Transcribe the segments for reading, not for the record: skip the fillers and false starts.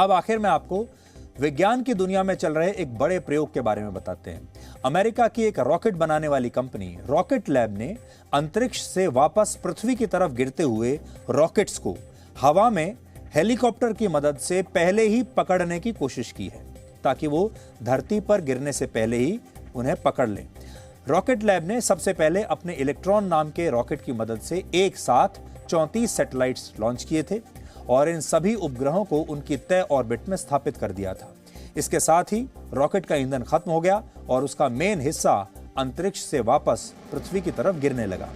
अब आखिर में आपको विज्ञान की दुनिया में चल रहे एक बड़े प्रयोग के बारे में बताते हैं। अमेरिका की एक रॉकेट बनाने वाली कंपनी रॉकेट लैब ने अंतरिक्ष से वापस पृथ्वी की तरफ गिरते हुए रॉकेट्स को हवा में हेलीकॉप्टर की मदद से पहले ही पकड़ने की कोशिश की है, ताकि वो धरती पर गिरने से पहले ही उन्हें पकड़ लें। रॉकेट लैब ने सबसे पहले अपने इलेक्ट्रॉन नाम के रॉकेट की मदद से एक साथ 34 सैटेलाइट्स लॉन्च किए थे और इन सभी उपग्रहों को उनकी तय ऑर्बिट में स्थापित कर दिया था। इसके साथ ही रॉकेट का ईंधन खत्म हो गया और उसका मेन हिस्सा अंतरिक्ष से वापस पृथ्वी की तरफ गिरने लगा।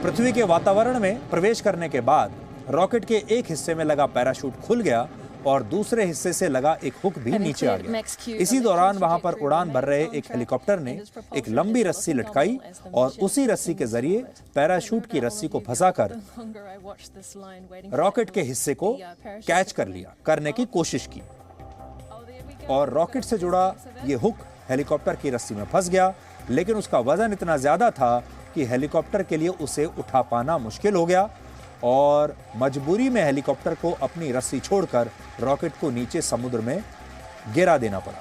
पृथ्वी के वातावरण में प्रवेश करने के बाद रॉकेट के एक हिस्से में लगा पैराशूट खुल गया और दूसरे हिस्से से लगा एक हुक भी नीचे आ गया। इसी दौरान वहां पर उड़ान भर रहे एक हेलीकॉप्टर ने एक लंबी रस्सी लटकाई और उसी रस्सी के जरिए पैराशूट की रस्सी को फंसाकर रॉकेट के हिस्से को कैच करने की कोशिश की और रॉकेट से जुड़ा ये हुक हेलीकॉप्टर की रस्सी में फंस गया, लेकिन उसका वजन इतना ज्यादा था कि हेलीकॉप्टर के लिए उसे उठा पाना मुश्किल हो गया और मजबूरी में हेलीकॉप्टर को अपनी रस्सी छोड़कर रॉकेट को नीचे समुद्र में गिरा देना पड़ा।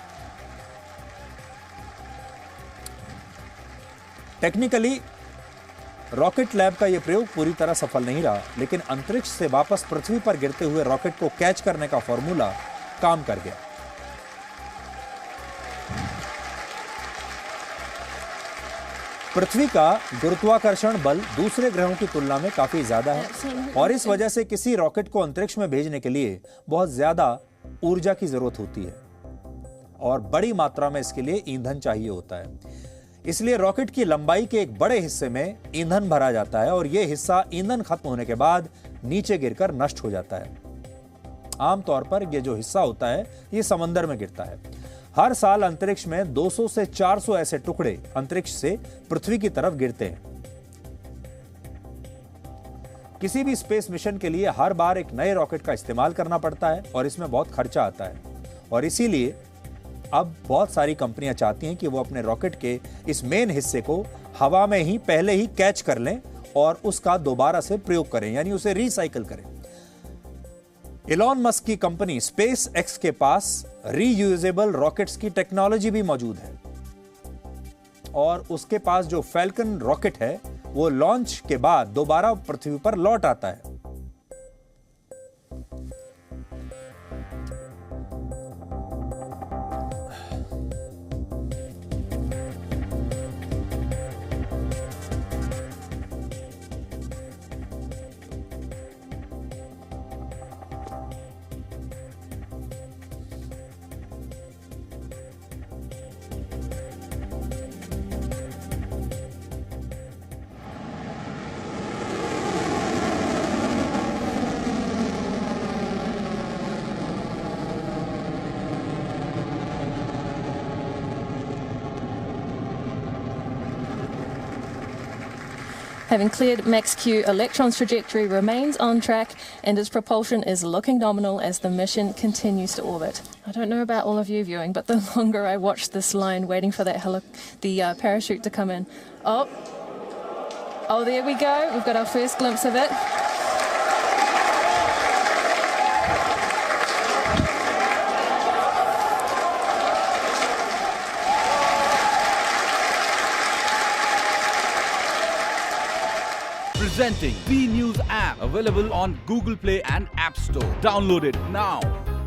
टेक्निकली रॉकेट लैब का यह प्रयोग पूरी तरह सफल नहीं रहा, लेकिन अंतरिक्ष से वापस पृथ्वी पर गिरते हुए रॉकेट को कैच करने का फॉर्मूला काम कर गया। पृथ्वी का गुरुत्वाकर्षण बल दूसरे ग्रहों की तुलना में काफी ज्यादा है और इस वजह से किसी रॉकेट को अंतरिक्ष में भेजने के लिए बहुत ज्यादा ऊर्जा की जरूरत होती है और बड़ी मात्रा में इसके लिए ईंधन चाहिए होता है। इसलिए रॉकेट की लंबाई के एक बड़े हिस्से में ईंधन भरा जाता है और यह हिस्सा ईंधन खत्म होने के बाद नीचे गिरकर नष्ट हो जाता है। आमतौर पर यह जो हिस्सा होता है यह समंदर में गिरता है। हर साल अंतरिक्ष में 200 से 400 ऐसे टुकड़े अंतरिक्ष से पृथ्वी की तरफ गिरते हैं। किसी भी स्पेस मिशन के लिए हर बार एक नए रॉकेट का इस्तेमाल करना पड़ता है और इसमें बहुत खर्चा आता है और इसीलिए अब बहुत सारी कंपनियां चाहती हैं कि वो अपने रॉकेट के इस मेन हिस्से को हवा में ही पहले ही कैच कर लें और उसका दोबारा से प्रयोग करें, यानी उसे रिसाइकल करें। इलॉन मस्क की कंपनी स्पेस एक्स के पास रीयूजेबल रॉकेट्स की टेक्नोलॉजी भी मौजूद है और उसके पास जो फैल्कन रॉकेट है वो लॉन्च के बाद दोबारा पृथ्वी पर लौट आता है। Having cleared Max-Q, Electron's trajectory remains on track and its propulsion is looking nominal as the mission continues to orbit. I don't know about all of you viewing, but the longer I watch this line waiting for that parachute to come in. Oh, there we go. We've got our first glimpse of it. Presenting B News app, available on Google Play and App Store. Download it now.